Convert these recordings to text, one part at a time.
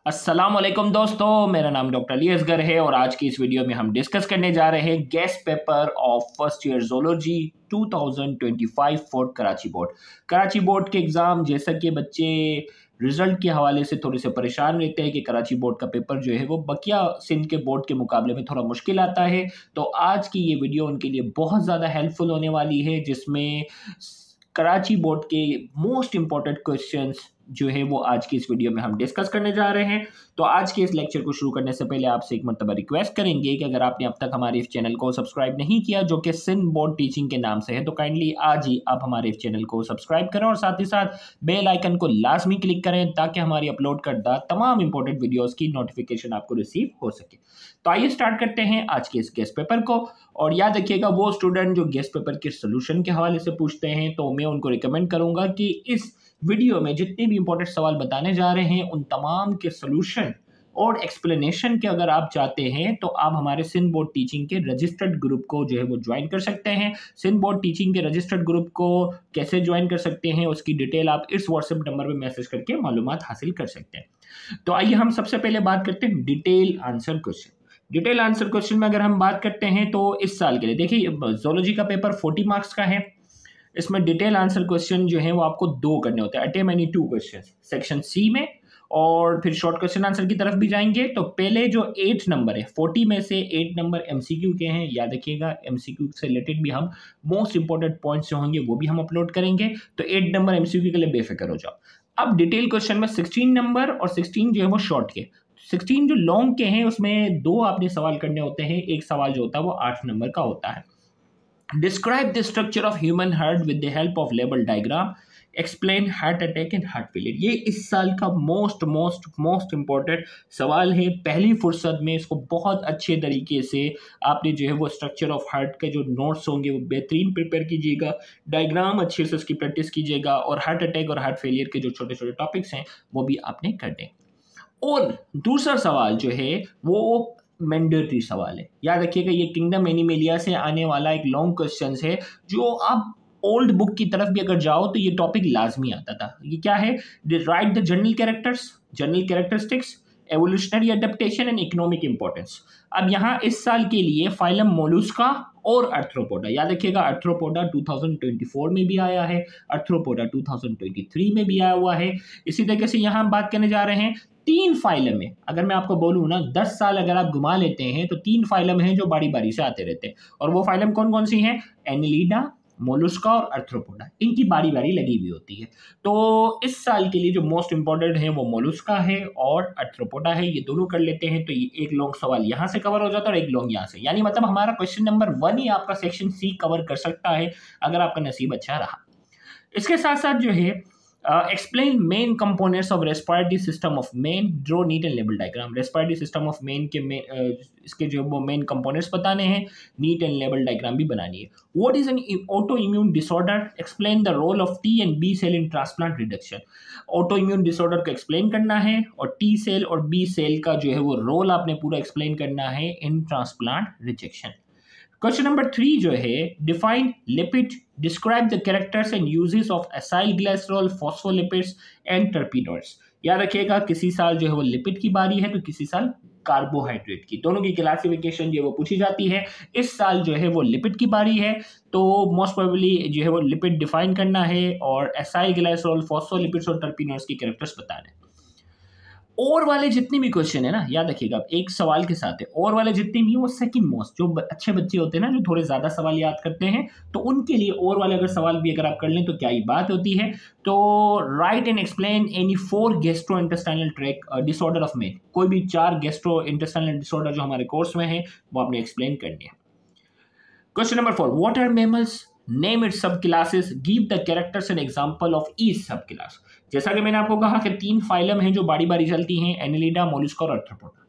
अस्सलाम वालेकुम दोस्तों, मेरा नाम डॉक्टर अली असगर है और आज की इस वीडियो में हम डिस्कस करने जा रहे हैं guest paper of first year zoology 2025 for Karachi board. Karachi board के एग्ज़ाम जैसा कि बच्चे रिजल्ट के हवाले से थोड़े से परेशान रहते हैं कि कराची बोर्ड का पेपर जो है वो बकिया सिंध के बोर्ड के मुकाबले में थोड़ा मुश्किल आता है। तो आज की ये वीडियो उनके लिए बहुत ज़्यादा हेल्पफुल होने वाली है, जिसमें कराची बोर्ड के मोस्ट इम्पॉर्टेंट क्वेश्चंस जो है वो आज की इस वीडियो में हम डिस्कस करने जा रहे हैं। तो आज के इस लेक्चर को शुरू करने से पहले आपसे एक मर्तबा रिक्वेस्ट करेंगे कि अगर आपने अब तक हमारे इस चैनल को सब्सक्राइब नहीं किया, जो कि सिंध बोर्ड टीचिंग के नाम से है, तो काइंडली आज ही आप हमारे इस चैनल को सब्सक्राइब करें और साथ ही साथ बेल आइकन को लाजमी क्लिक करें ताकि हमारी अपलोड करदा तमाम इंपॉर्टेंट वीडियोज़ की नोटिफिकेशन आपको रिसीव हो सके। तो आइए स्टार्ट करते हैं आज के इस गेस्ट पेपर को। और याद रखिएगा, वो स्टूडेंट जो गेस्ट पेपर के सोल्यूशन के हवाले से पूछते हैं तो मैं उनको रिकमेंड करूंगा कि इस वीडियो में जितने भी इंपॉर्टेंट सवाल बताने जा रहे हैं उन तमाम के सोल्यूशन और एक्सप्लेनेशन के अगर आप चाहते हैं तो आप हमारे सिंध बोर्ड टीचिंग के रजिस्टर्ड ग्रुप को जो है वो ज्वाइन कर सकते हैं। सिंध बोर्ड टीचिंग के रजिस्टर्ड ग्रुप को कैसे ज्वाइन कर सकते हैं उसकी डिटेल आप इस व्हाट्सएप नंबर पर मैसेज करके मालूमात हासिल कर सकते हैं। तो आइए हम सबसे पहले बात करते हैं detail answer question. Detail answer question में अगर हम बात करते हैं तो इस साल के लिए देखिए, जोलॉजी का पेपर 40 मार्क्स का है। इसमें डिटेल आंसर क्वेश्चन जो है वो आपको 2 करने होते हैं, attempt any 2 question section C में, और फिर शॉर्ट क्वेश्चन आंसर की तरफ भी जाएंगे। तो पहले जो 8 नंबर है 40 में से 8 नंबर एमसीक्यू के हैं। याद रखिएगा, एमसीक्यू से रिलेटेड भी हम मोस्ट इंपॉर्टेंट पॉइंट्स जो होंगे वो भी हम अपलोड करेंगे। तो 8 नंबर एमसीक्यू के लिए बेफिक्र हो जाओ। अब डिटेल क्वेश्चन में 16 नंबर और 16 जो है वो शॉर्ट के, 16 जो लॉन्ग के हैं उसमें 2 आपने सवाल करने होते हैं। एक सवाल जो होता है वो 8 नंबर का होता है। Describe the structure of human heart with the help of label diagram, explain heart attack and heart failure. ये इस साल का मोस्ट इंपॉर्टेंट सवाल है। पहली फुर्सत में इसको बहुत अच्छे तरीके से आपने जो है वो स्ट्रक्चर ऑफ हार्ट के जो नोट्स होंगे वो बेहतरीन प्रिपेयर कीजिएगा, डायग्राम अच्छे से उसकी प्रैक्टिस कीजिएगा, और हार्ट अटैक और हार्ट फेलियर के जो छोटे छोटे टॉपिक्स हैं वो भी आपने कर दें। और दूसरा सवाल जो है वो मैंडेटरी सवाल है। याद रखिएगा, ये किंगडम एनिमेलिया से आने वाला एक लॉन्ग क्वेश्चन है, जो आप ओल्ड बुक की तरफ भी अगर जाओ तो ये टॉपिक लाजमी आता था। ये क्या है? Right the general characters, general characteristics, evolutionary adaptation and economic importance. अब यहाँ इस साल के लिए फाइलम मोलुस्का और आर्थ्रोपोडा। याद रखिएगा, आर्थ्रोपोडा 2024 में भी आया है, आर्थ्रोपोडा 2023 में भी आया हुआ है। इसी तरीके से यहाँ हम बात करने जा रहे हैं 3 फाइलम में। अगर मैं आपको बोलूँ ना, 10 साल अगर आप घुमा लेते हैं तो 3 फाइलम हैं जो बारी बारी से आते रहते हैं। और वो फाइलम कौन कौन सी हैं? एनिलिडा, मोलुस्का और आर्थ्रोपोडा, इनकी बारी बारी लगी हुई होती है। तो इस साल के लिए जो मोस्ट इंपॉर्टेंट है वो मोलुस्का है और आर्थ्रोपोडा है। ये दोनों कर लेते हैं तो ये एक लॉन्ग सवाल यहाँ से कवर हो जाता है और एक लॉन्ग यहाँ से, यानी मतलब हमारा क्वेश्चन नंबर 1 ही आपका सेक्शन सी कवर कर सकता है अगर आपका नसीब अच्छा रहा। इसके साथ साथ जो है explain main components of respiratory system of main, draw neat and label diagram. Respiratory system of main के इसके जो वो मेन कंपोनेंट्स बताने हैं, नीट एंड लेबल डायग्राम भी बनानी है। What is an auto immune disorder, explain the role of T and B cell in transplant reduction. Auto immune disorder को एक्सप्लेन करना है और टी सेल और बी सेल का जो है वो रोल आपने पूरा एक्सप्लेन करना है इन ट्रांसप्लांट रिजेक्शन। क्वेश्चन नंबर 3 जो है define lipid, describe the characters and uses of acyl glycerol, phospholipids and terpenoids. याद रखिएगा, किसी साल जो है वो लिपिड की बारी है तो किसी साल कार्बोहाइड्रेट की, दोनों की क्लासिफिकेशन जो है वो पूछी जाती है। इस साल जो है वो लिपिड की बारी है, तो मोस्ट प्रोबेबली जो है वो लिपिड डिफाइन करना है और एसाइल ग्लिसरॉल, फॉस्फोलिपिड्स और टर्पीनॉइड्स की कैरेक्टर्स बताने। और वाले जितने भी क्वेश्चन है ना, याद रखिएगा एक सवाल के साथ है, और वाले जितने भी वो सेकंड मोस्ट, जो अच्छे बच्चे होते हैं ना जो थोड़े ज्यादा सवाल याद करते हैं, तो उनके लिए और वाले अगर सवाल भी अगर आप कर लें तो क्या ही बात होती है। तो right and explain any 4 gastro intestinal tract disorder of main. कोई भी 4 गैस्ट्रो इंटेस्टाइनल डिसऑर्डर जो हमारे कोर्स में है वो आपने एक्सप्लेन करनी है। Question number 4, what are mammals, name its sub classes, give the characters and example of each sub class. जैसा कि मैंने आपको कहा कि 3 फाइलम हैं जो बारी बारी चलती हैं, एनिलिडा, मोलुस्का और आर्थ्रोपोडा।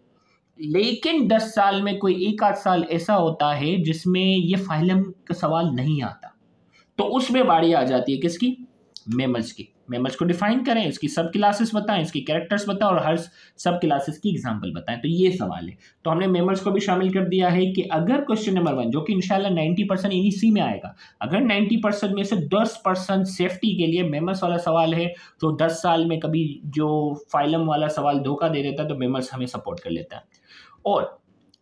लेकिन 10 साल में कोई एक आध साल ऐसा होता है जिसमें ये फाइलम का सवाल नहीं आता, तो उसमें बारी आ जाती है किसकी? मेमल्स की। मेमल्स को डिफाइन करें, इसकी सब क्लासेस बताएं, इसकी कैरेक्टर्स बताएं और हर सब क्लासेस की एग्जांपल बताएं। तो ये सवाल है। तो हमने मेमल्स को भी शामिल कर दिया है कि अगर क्वेश्चन नंबर 1 जो कि इंशाल्लाह 90% इसी में आएगा, अगर 90% में से 10% सेफ्टी के लिए मेमल्स वाला सवाल है, तो 10 साल में कभी जो फाइलम वाला सवाल धोखा दे देता है तो मेमल्स हमें सपोर्ट कर लेता है। और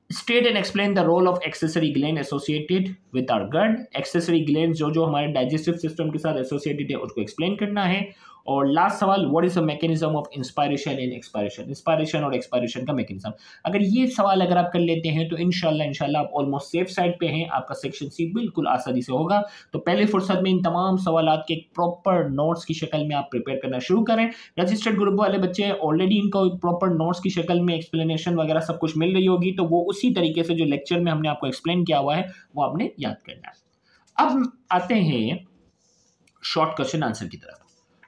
state and explain the role of accessory gland associated with our gut. Accessory gland जो हमारे डाइजेस्टिव सिस्टम के साथ एसोसिएटेड है उसको एक्सप्लेन करना है। और लास्ट सवाल, what is the mechanism of inspiration and expiration, inspiration और एक्सपायरेशन का मैकेनिज्म। अगर ये सवाल अगर आप कर लेते हैं तो इंशाल्लाह आप ऑलमोस्ट सेफ साइड पे हैं, आपका सेक्शन सी बिल्कुल आसानी से होगा। तो पहले फुर्सत में इन तमाम सवालात के प्रॉपर नोट्स की शक्ल में आप प्रिपेयर करना शुरू करें। रजिस्टर्ड ग्रुप वाले बच्चे ऑलरेडी इनको प्रॉपर नोट्स की शक्ल में एक्सप्लेनेशन वगैरह सब कुछ मिल रही होगी, तो वो उसी तरीके से जो लेक्चर में हमने आपको एक्सप्लेन किया हुआ है वो आपने याद करना है। अब आते हैं शॉर्ट क्वेश्चन आंसर की तरफ।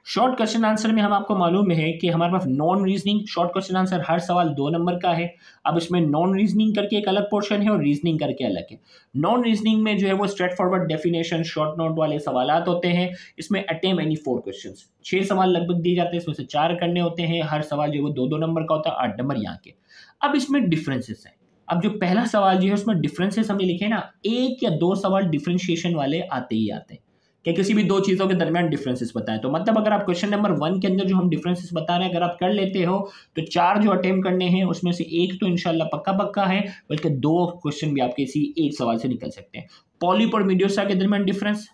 शॉर्ट क्वेश्चन आंसर में हम आपको मालूम है कि हमारे पास non reasoning short question answer हर सवाल 2 नंबर का है। अब इसमें नॉन रीजनिंग करके एक अलग पोर्शन है और रीजनिंग करके अलग है। नॉन रीजनिंग में जो है वो straight forward definition short note वाले सवालात होते हैं। इसमें अटेम्प्ट एनी 4 क्वेश्चंस, 6 सवाल लगभग दिए जाते हैं, इसमें से 4 करने होते हैं। हर सवाल जो है वो 2-2 नंबर का होता है, 8 नंबर यहाँ के। अब इसमें डिफरेंसेस है। अब जो पहला सवाल जो है उसमें डिफरेंसेस हमने लिखे ना, 1 या 2 सवाल डिफरेंशिएशन वाले आते ही आते हैं कि किसी भी 2 चीज़ों के दरमियान डिफरेंसेस बताएं। तो मतलब अगर आप क्वेश्चन नंबर 1 के अंदर जो हम डिफरेंसेस बता रहे हैं अगर आप कर लेते हो तो 4 जो अटेम्प्ट करने हैं उसमें से 1 तो इंशाल्लाह पक्का है, बल्कि 2 क्वेश्चन भी आपके इसी एक सवाल से निकल सकते हैं। पॉलिप और मीडियोसा के दरमियान difference,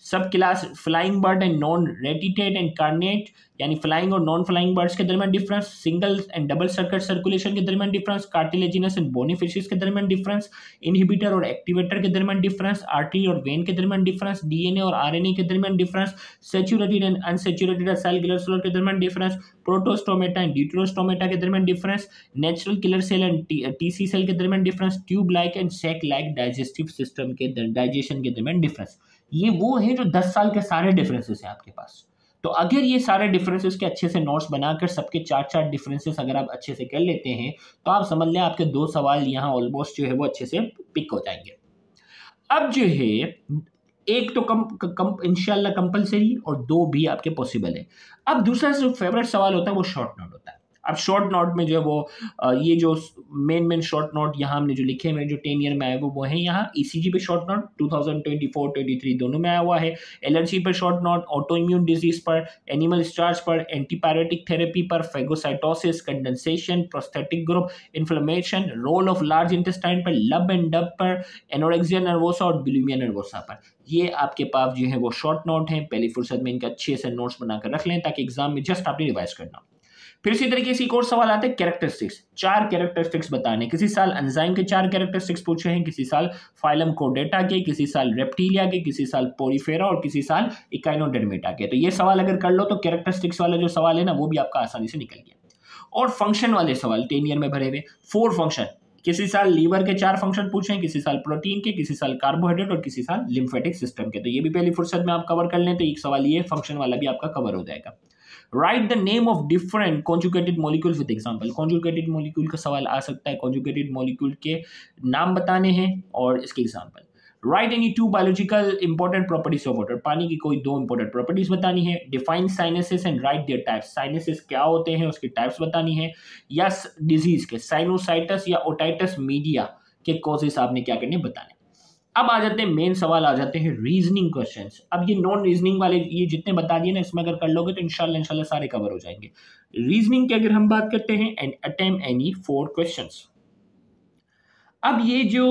sub class flying bird and non ratite and carinate यानी फ्लाइंग और नॉन फ्लाइंग बर्ड्स के दरमियान difference, single and double circuit circulation के दरमियान difference, cartilaginous and bony fishes के दरमियान डिफरेंस, इनहिबिटर और एक्टिवेटर के दरमियान डिफरेंस, आर्टरी और वेन के दरमियान डिफरेंस, डीएनए और आरएनए के दरमियान difference, saturated and unsaturated cell killer cell के दरमियान डिफरेंस, प्रोटोस्टोमेटा एंड ड्यूटेरोस्टोमेटा के दरमियान difference, natural killer cell and TC cell के दरमियान difference, tube like and sac like digestive system के डाइजेशन के दरमियान डिफरेंस। ये वो है जो 10 साल के सारे डिफरेंसेस हैं आपके पास। तो अगर ये सारे डिफरेंसेस के अच्छे से नोट्स बनाकर सबके 4-4 डिफरेंसेस अगर आप अच्छे से कर लेते हैं तो आप समझ लें आपके 2 सवाल यहाँ ऑलमोस्ट जो है वो अच्छे से पिक हो जाएंगे। अब जो है एक तो कम इंशाल्लाह कंपलसरी और 2 भी आपके पॉसिबल है। अब दूसरा जो फेवरेट सवाल होता है वो शॉर्ट नोट होता है। अब शॉर्ट नोट में जो है वो ये जो मेन शॉर्ट नोट यहाँ हमने जो लिखे हुए जो 10 ईयर में आए वो है यहाँ ईसीजी पे शॉर्ट नोट 2024-23 दोनों में आया हुआ है, एलर्जी पर short note, auto immune disease पर, एनिमल स्टार्च पर, एंटीपायरेटिक थेरेपी पर, phagocytosis, condensation, prosthetic group, inflammation, role of large intestine पर, लब एंड डब पर, एनोरेक्सिया नर्वोसा और बुलिमिया नर्वोसा पर। ये आपके पास जो है वो शॉर्ट नोट हैं। पहली फुर्सत में इनका अच्छे से नोट्स बनाकर रख लें ताकि एग्जाम में जस्ट आपने रिवाइज करना। फिर इसी तरीके से एक और सवाल आता है कैरेक्टरिस्टिक्स, 4 कैरेक्टरिस्टिक्स बताने। किसी साल एंजाइम के 4 कैरेक्टरिस्टिक्स पूछे हैं, किसी साल फाइलम कोर्डेटा के, किसी साल रेप्टिलिया के, किसी साल पोरीफेरा और किसी साल इकाइनोडर्मेटा के। तो ये सवाल अगर कर लो तो कैरेक्टरिस्टिक्स वाला जो सवाल है ना वो भी आपका आसानी से निकल गया। और फंक्शन वाले सवाल 10 ईयर में भरे हुए 4 फंक्शन, किसी साल लीवर के 4 फंक्शन पूछे हैं, किसी साल प्रोटीन के, किसी साल कार्बोहाइड्रेट और किसी साल लिम्फेटिक सिस्टम के। तो ये भी पहली फुर्सत में आप कवर कर लें तो एक सवाल ये फंक्शन वाला भी आपका कवर हो जाएगा। Right the name of different conjugated molecules with example, conjugated molecule का सवाल आ सकता है, कॉन्जुगेटेड मॉलिक्यूल के नाम बताने हैं और इसके example. Right any 2 biological important properties of water, पानी की कोई 2 इंपॉर्टेंट प्रॉपर्टीज बतानी है। Define sinuses and right there types, sinuses क्या होते हैं उसकी टाइप्स बतानी है। या डिजीज के साइनोसाइटिस या ओटाइटिस मीडिया के कॉजेस आपने क्या करने बताने। अब आ जाते हैं मेन सवाल, आ जाते हैं रीजनिंग क्वेश्चंस। अब ये नॉन रीजनिंग वाले ये जितने बता दिए ना इसमें अगर कर लोगे तो इंशाल्लाह सारे कवर हो जाएंगे। रीजनिंग की अगर हम बात करते हैं एंड अटेम्प्ट एनी 4 क्वेश्चंस। अब ये जो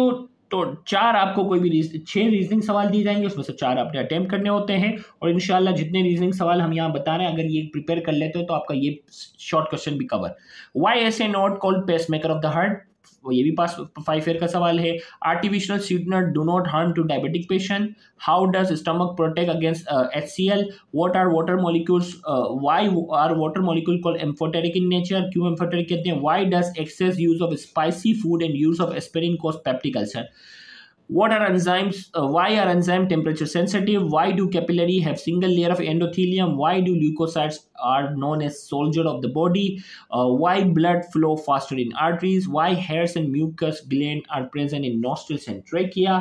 तो 4 आपको कोई भी 6 रीजनिंग सवाल दिए जाएंगे उसमें से 4 आपने अटेम्प्ट करने होते हैं और इंशाल्लाह जितने रीजनिंग सवाल हम यहाँ बता रहे हैं अगर ये प्रिपेयर कर लेते हो तो आपका ये शॉर्ट क्वेश्चन भी cover. Why SA node called pacemaker of the heart, ये भी पास 5 ईयर का सवाल है। Artificial sweetener do not harm to diabetic patient, how does stomach protect against HCl, what are water molecules, why are water molecule called amphoteric in nature, क्यों amphoteric कहते हैं, why does excess use of spicy food and use of aspirin cause peptic ulcer, what are enzymes, why are enzyme temperature sensitive, why do capillary have single layer of endothelium, why do leukocytes are known as soldier of the body, why blood flow faster in arteries, why hairs and mucus gland are present in nostrils and trachea,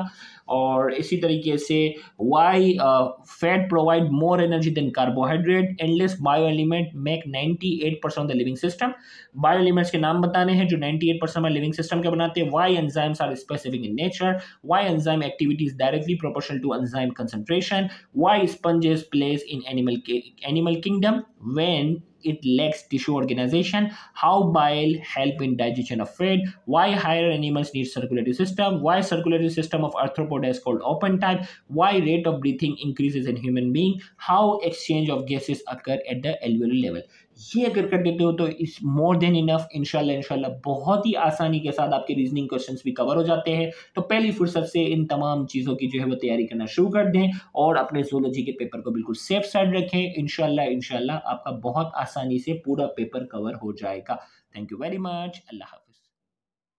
और इसी तरीके से why fat provide more energy than carbohydrate, endless bio element make 98% of the living system. Bio elements के नाम बताने हैं जो 98% में लिविंग सिस्टम के बनाते हैं। Why enzymes are specific in nature, why enzyme activity is directly proportional to enzyme concentration, why sponges plays in animal kingdom when it lacks tissue organization, how bile help in digestion of food, why higher animals need circulatory system, why circulatory system of arthropod is called open type, why rate of breathing increases in human being, how exchange of gases occur at the alveolar level। ये अगर कर देते हो तो इस more than enough. इंशाल्लाह इंशाल्लाह बहुत ही आसानी के साथ आपके रीजनिंग क्वेश्चंस भी कवर हो जाते हैं। तो पहली फुर्सत से इन तमाम चीज़ों की जो है वो तैयारी करना शुरू कर दें और अपने ज़ूलॉजी के पेपर को बिल्कुल सेफ साइड रखें। इंशाल्लाह इंशाल्लाह आपका बहुत आसानी से पूरा पेपर कवर हो जाएगा। Thank you very much. अल्लाह हाफ़िज़।